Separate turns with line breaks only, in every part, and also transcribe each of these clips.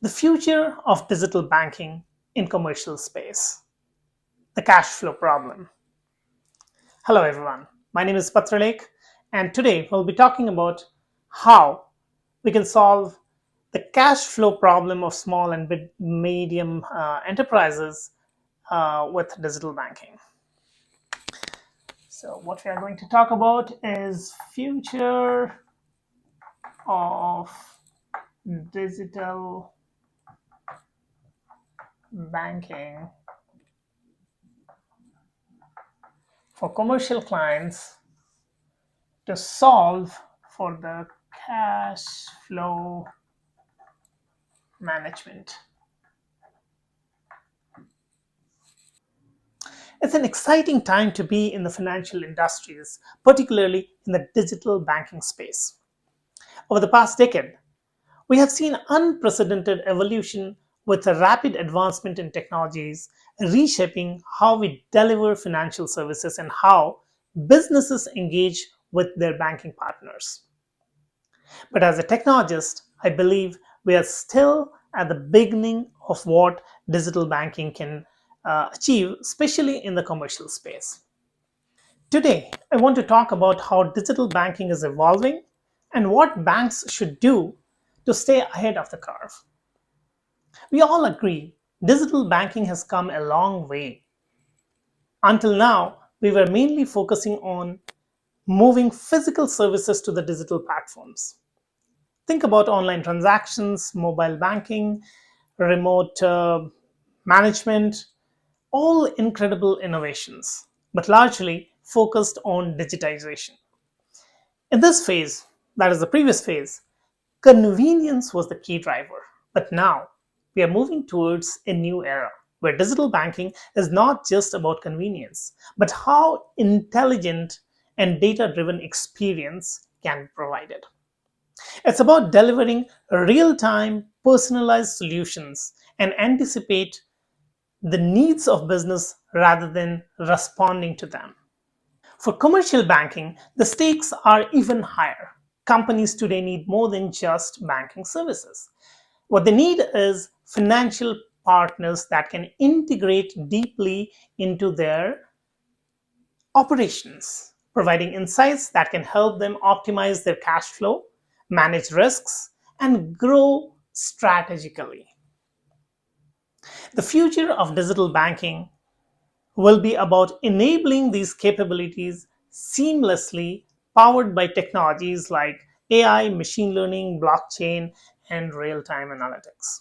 The future of digital banking in commercial space, the cash flow problem. Hello everyone, my name is Patralek and today we'll be talking about how we can solve the cash flow problem of small and medium enterprises with digital banking. So what we are going to talk about is future of digital banking for commercial clients to solve for the cash flow management. It's an exciting time to be in the financial industries, particularly in the digital banking space. Over the past decade, we have seen unprecedented evolution with a rapid advancement in technologies reshaping how we deliver financial services and how businesses engage with their banking partners. But as a technologist, I believe we are still at the beginning of what digital banking can achieve, especially in the commercial space. Today, I want to talk about how digital banking is evolving and what banks should do to stay ahead of the curve. We all agree digital banking has come a long way. Until now, we were mainly focusing on moving physical services to the digital platforms. Think about online transactions, mobile banking, remote management, all incredible innovations, but largely focused on digitization. In this phase, that is the previous phase, convenience was the key driver. But now we are moving towards a new era where digital banking is not just about convenience, but how intelligent and data driven experience can be provided. It's about delivering real time, personalized solutions and anticipate the needs of business rather than responding to them. For commercial banking, the stakes are even higher. Companies today need more than just banking services. What they need is financial partners that can integrate deeply into their operations, providing insights that can help them optimize their cash flow, manage risks, and grow strategically. The future of digital banking will be about enabling these capabilities seamlessly, powered by technologies like AI, machine learning, blockchain, and real time analytics.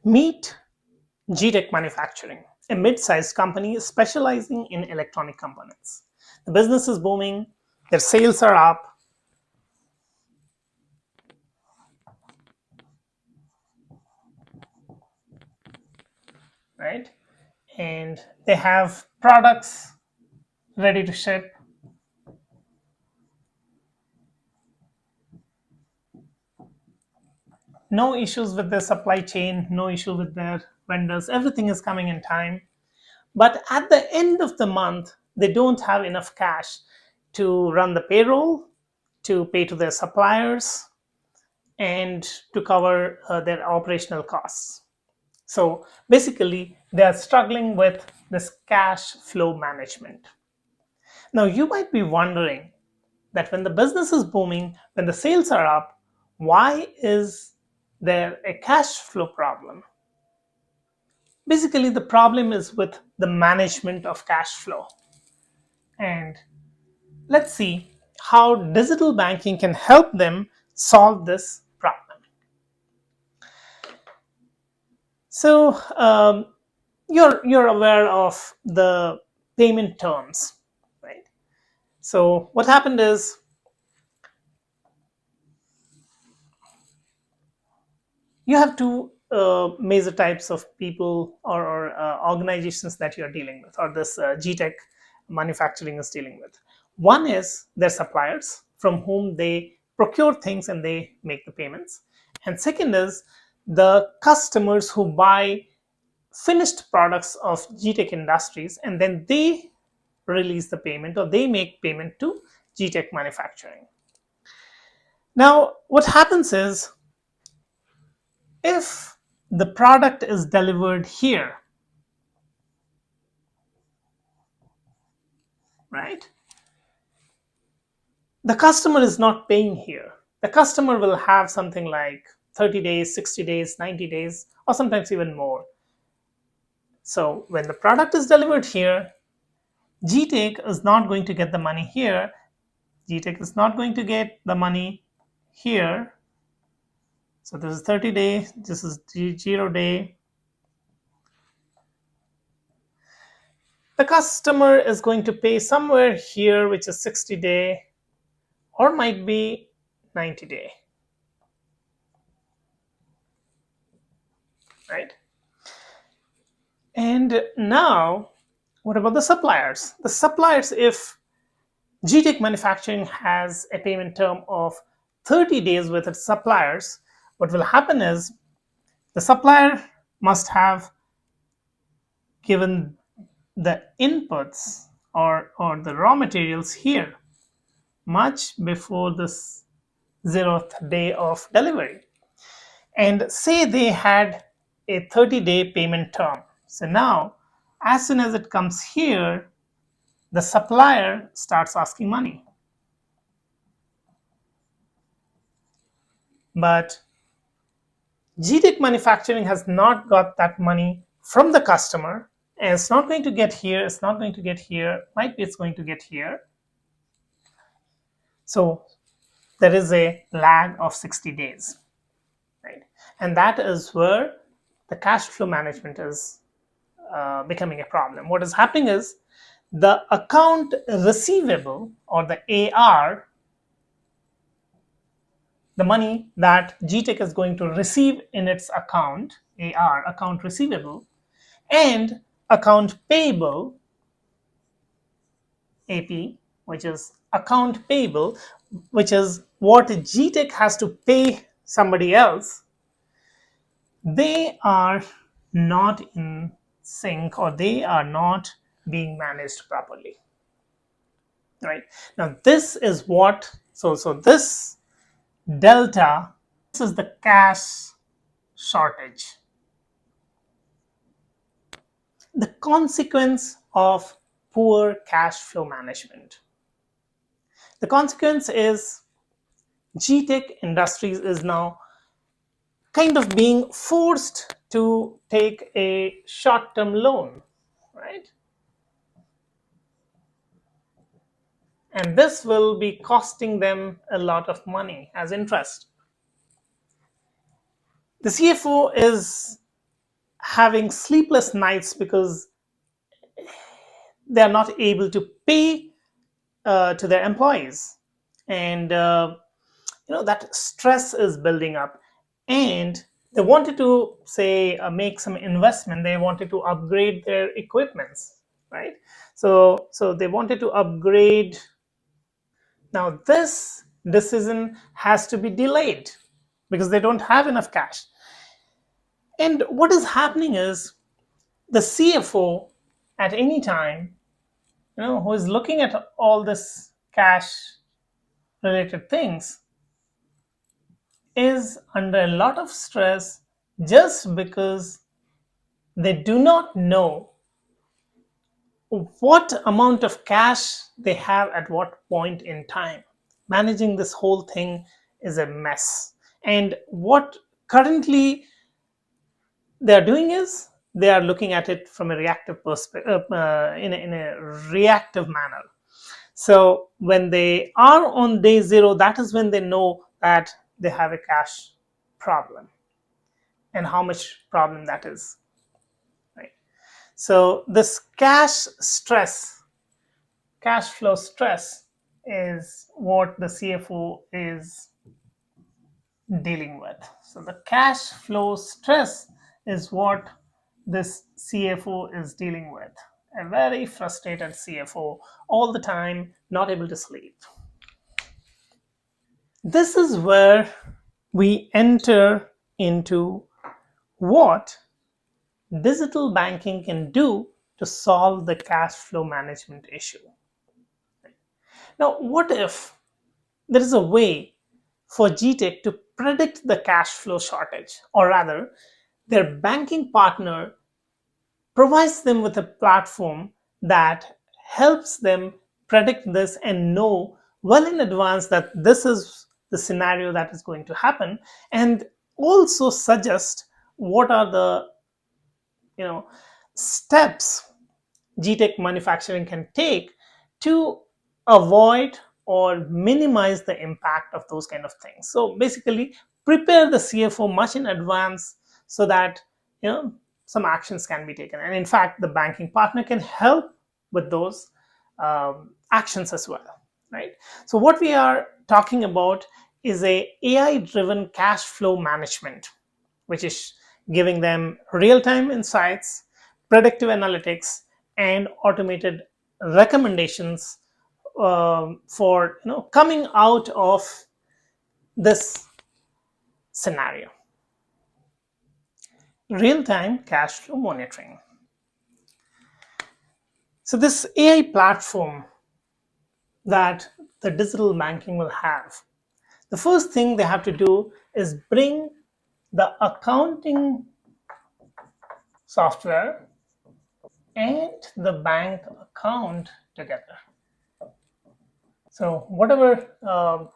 Meet GTech Manufacturing, a mid sized company specializing in electronic components. The business is booming, their sales are up, right? And they have products ready to ship. No issues with their supply chain, no issue with their vendors. Everything is coming in time. But at the end of the month, they don't have enough cash to run the payroll, to pay to their suppliers, and to cover their operational costs. So basically, they are struggling with this cash flow management. Now, you might be wondering that when the business is booming, when the sales are up, why is there a cash flow problem? Basically, the problem is with the management of cash flow. And let's see how digital banking can help them solve this problem. So, you're aware of the payment terms, right? So, what happened is you have two major types of people or organizations that you're dealing with, or this GTech manufacturing is dealing with. One is their suppliers from whom they procure things and they make the payments. And second is the customers who buy finished products of GTech Industries and then they release the payment or they make payment to GTech manufacturing. Now, what happens is If the product is delivered here, right, the customer is not paying here. The customer will have something like 30 days, 60 days, 90 days, or sometimes even more. So when the product is delivered here, GTech is not going to get the money here. GTech is not going to get the money here. So this is 30 days, this is 0 day. The customer is going to pay somewhere here, which is 60 day, or might be 90 day, right? And now, what about the suppliers? The suppliers, if GTech Manufacturing has a payment term of 30 days with its suppliers, what will happen is the supplier must have given the inputs or the raw materials here much before this 0th day of delivery. And say they had a 30-day payment term. So now, as soon as it comes here, the supplier starts asking money. But GTech Manufacturing has not got that money from the customer, and it's not going to get here, it's not going to get here, might be it's going to get here. So there is a lag of 60 days, right? And that is where the cash flow management is becoming a problem. What is happening is the account receivable, or the AR, the money that GTech is going to receive in its account, AR, account receivable, and account payable, AP, which is account payable, which is what GTech has to pay somebody else, they are not in sync, or they are not being managed properly. Right now, this is what, so this delta, this is the cash shortage. The consequence of poor cash flow management. The consequence is GTech Industries is now kind of being forced to take a short-term loan, right? And this will be costing them a lot of money as interest. The CFO is having sleepless nights because they are not able to pay to their employees, and that stress is building up, and they wanted to say make some investment, they wanted to upgrade their equipments, right? So they wanted to upgrade. Now this decision has to be delayed because they don't have enough cash. And what is happening is the CFO at any time, who is looking at all this cash related things, is under a lot of stress just because they do not know what amount of cash they have at what point in time. Managing this whole thing is a mess. And what currently they are doing is they are looking at it from a reactive perspective, in a reactive manner. So when they are on day 0, that is when they know that they have a cash problem and how much problem that is, right? So this cash flow stress is what the CFO is dealing with. So the cash flow stress is what this CFO is dealing with. A very frustrated CFO, all the time, not able to sleep. This is where we enter into what digital banking can do to solve the cash flow management issue. Now, what if there is a way for GTech to predict the cash flow shortage, or rather, their banking partner provides them with a platform that helps them predict this and know well in advance that this is the scenario that is going to happen, and also suggest what are the you know steps GTech manufacturing can take to avoid or minimize the impact of those kind of things. So basically, prepare the CFO much in advance so that you know some actions can be taken. And in fact, the banking partner can help with those actions as well, right? So what we are talking about is a AI-driven cash flow management, which is giving them real-time insights, predictive analytics, and automated recommendations for coming out of this scenario. Real-time cash flow monitoring. So this AI platform that the digital banking will have, the first thing they have to do is bring the accounting software and the bank account together. So whatever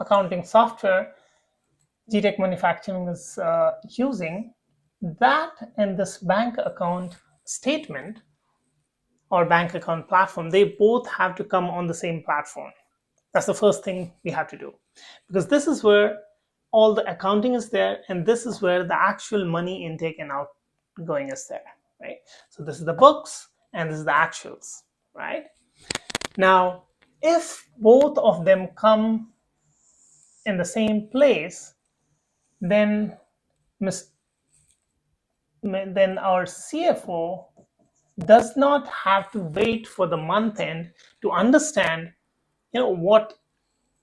accounting software GTech Manufacturing is using, that and this bank account statement or bank account platform, they both have to come on the same platform. That's the first thing we have to do, because this is where all the accounting is there, and this is where the actual money intake and outgoing is there, right? So this is the books and this is the actuals, right? Now, if both of them come in the same place, then then our CFO does not have to wait for the month end to understand, what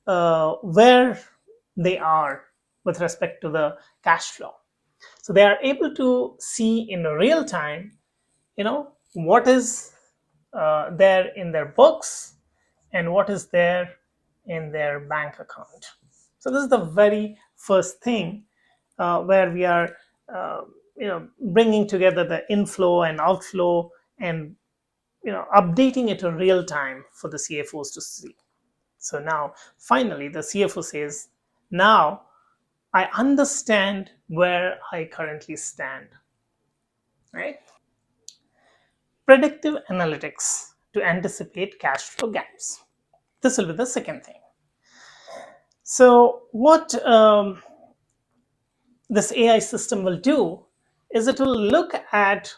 where they are with respect to the cash flow. So they are able to see in real time, what is there in their books and what is there in their bank account. So this is the very first thing where we are, bringing together the inflow and outflow and updating it in real time for the CFOs to see. So now, finally, the CFO says, "Now I understand where I currently stand." Right? Predictive analytics to anticipate cash flow gaps. This will be the second thing. So what this AI system will do is it will look at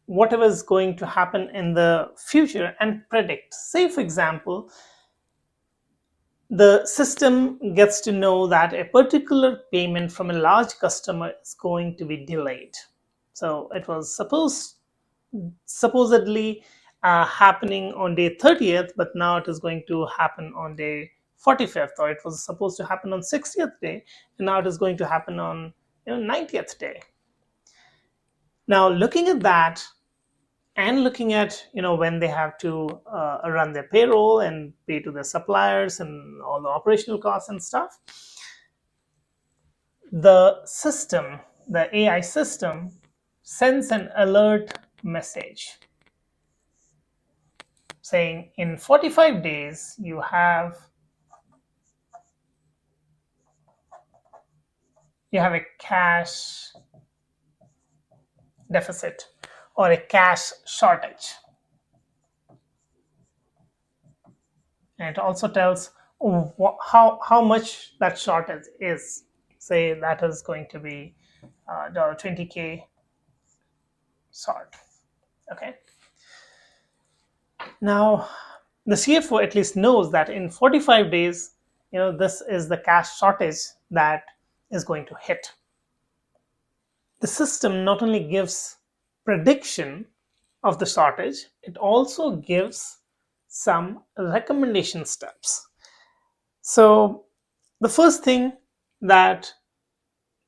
whatever is going to happen in the future and predict. Say, for example, the system gets to know that a particular payment from a large customer is going to be delayed. So it was supposedly happening on day 30th, but now it is going to happen on day 45th, or it was supposed to happen on 60th day, and now it is going to happen on 90th day. Now, looking at that and looking at when they have to run their payroll and pay to their suppliers and all the operational costs and stuff, the AI system sends an alert message saying in 45 days you have a cash deficit or a cash shortage. And it also tells how much that shortage is. Say that is going to be $20K short. Okay. Now, the CFO at least knows that in 45 days, this is the cash shortage that is going to hit. The system not only gives prediction of the shortage, it also gives some recommendation steps. So the first thing that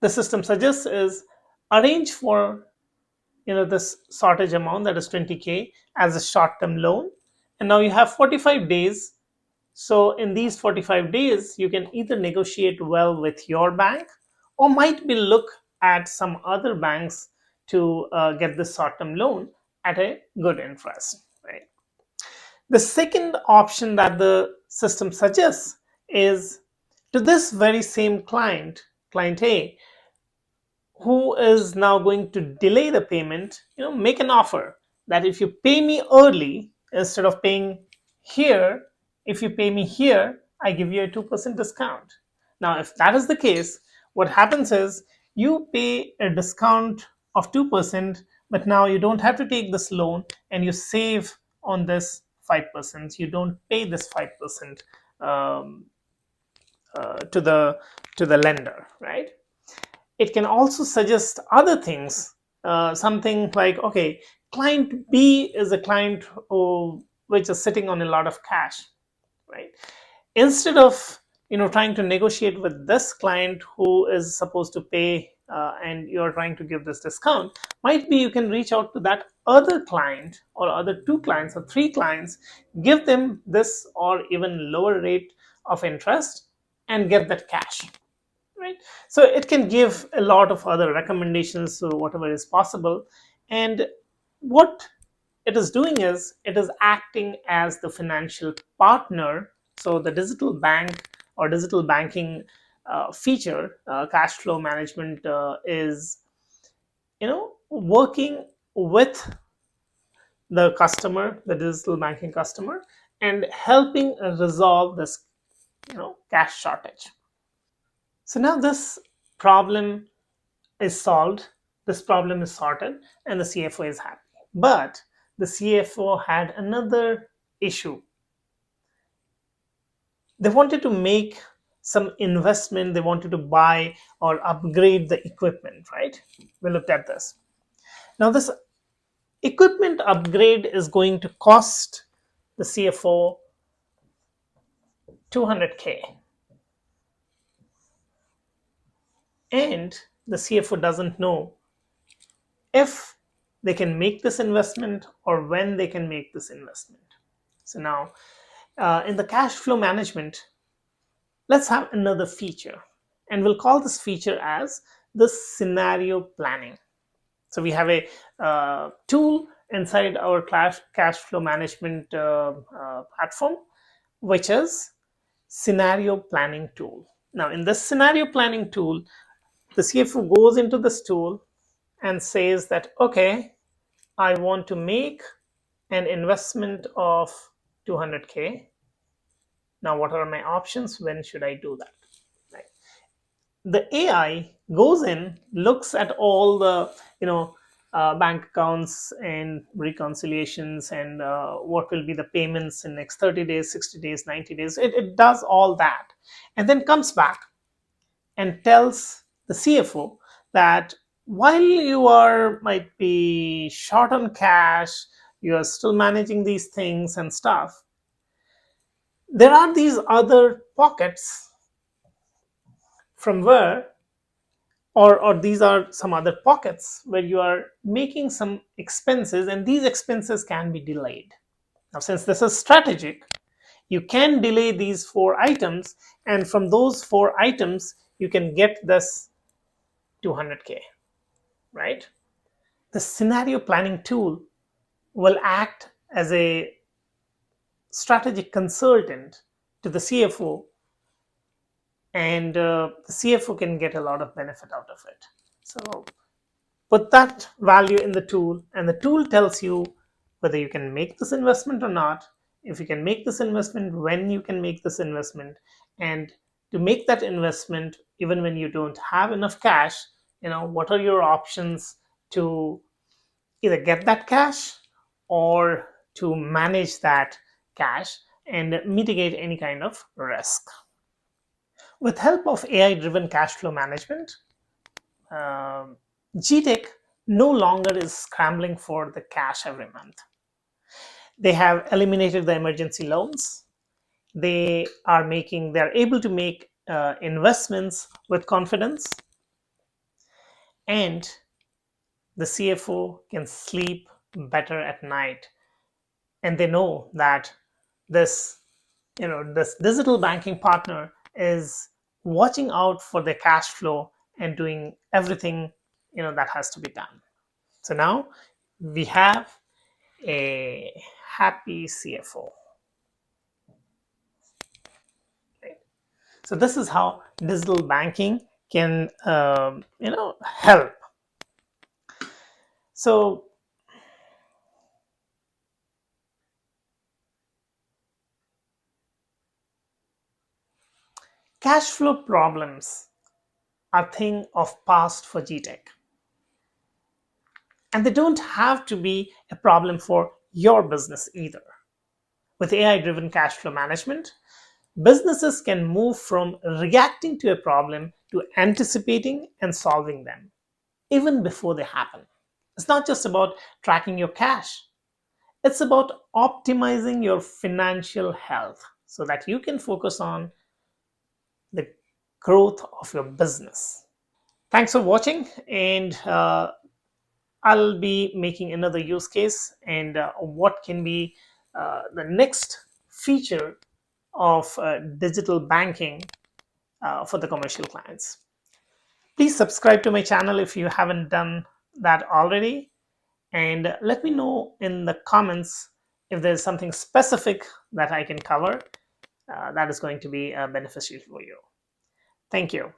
the system suggests is arrange for this shortage amount, that is 20K, as a short-term loan, and now you have 45 days So in these 45 days, you can either negotiate well with your bank or might be look at some other banks to get this short-term loan at a good interest, right? The second option that the system suggests is to this very same client, client A, who is now going to delay the payment, make an offer that if you pay me early instead of paying here, if you pay me here, I give you a 2% discount. Now if that is the case, what happens is you pay a discount of 2%, but now you don't have to take this loan and you save on this 5%. You don't pay this 5% um, to the lender, right? It can also suggest other things, something like, okay, client B is a client which is sitting on a lot of cash, right? Instead of trying to negotiate with this client who is supposed to pay, and you're trying to give this discount, might be you can reach out to that other client or other two clients or three clients, give them this or even lower rate of interest and get that cash, right? So it can give a lot of other recommendations, so whatever is possible. And what it is doing is it is acting as the financial partner. So the digital bank or digital banking feature, cash flow management, is working with the customer, the digital banking customer, and helping resolve this cash shortage. So now this problem is solved, this problem is sorted, and the CFO is happy. But the CFO had another issue. They wanted to make some investment, they wanted to buy or upgrade the equipment, right? We looked at this. Now, this equipment upgrade is going to cost the CFO 200K. And the CFO doesn't know if they can make this investment or when they can make this investment. So now, in the cash flow management, let's have another feature, and we'll call this feature as the scenario planning. So we have a tool inside our cash flow management platform, which is scenario planning tool. Now, in this scenario planning tool, the CFO goes into this tool and says that, okay, I want to make an investment of 200K. Now, what are my options? When should I do that? Right. The AI goes in, looks at all the bank accounts and reconciliations, and what will be the payments in next 30 days, 60 days, 90 days. It does all that, and then comes back and tells the CFO that while you are might be short on cash, you are still managing these things and stuff, there are these other pockets from where, or these are some other pockets where you are making some expenses, and these expenses can be delayed. Now, since this is strategic, you can delay these four items, and from those four items you can get this 200K, right? The scenario planning tool will act as a strategic consultant to the CFO, and the CFO can get a lot of benefit out of it. So put that value in the tool, and the tool tells you whether you can make this investment or not, if you can make this investment, when you can make this investment, and to make that investment even when you don't have enough cash, what are your options to either get that cash or to manage that cash and mitigate any kind of risk. With help of AI driven cash flow management, um, GTech no longer is scrambling for the cash every month. They have eliminated the emergency loans. They're able to make investments with confidence, and the CFO can sleep better at night, and they know that this this digital banking partner is watching out for their cash flow and doing everything that has to be done. So now we have a happy CFO. So this is how digital banking can help. So cash flow problems are thing of past for GTech, and they don't have to be a problem for your business either. With AI driven cash flow management, businesses can move from reacting to a problem to anticipating and solving them even before they happen. It's not just about tracking your cash, it's about optimizing your financial health so that you can focus on the growth of your business. Thanks for watching, and I'll be making another use case and what can be the next feature of digital banking for the commercial clients. Please subscribe to my channel if you haven't done that already, and let me know in the comments if there's something specific that I can cover that is going to be beneficial for you. Thank you.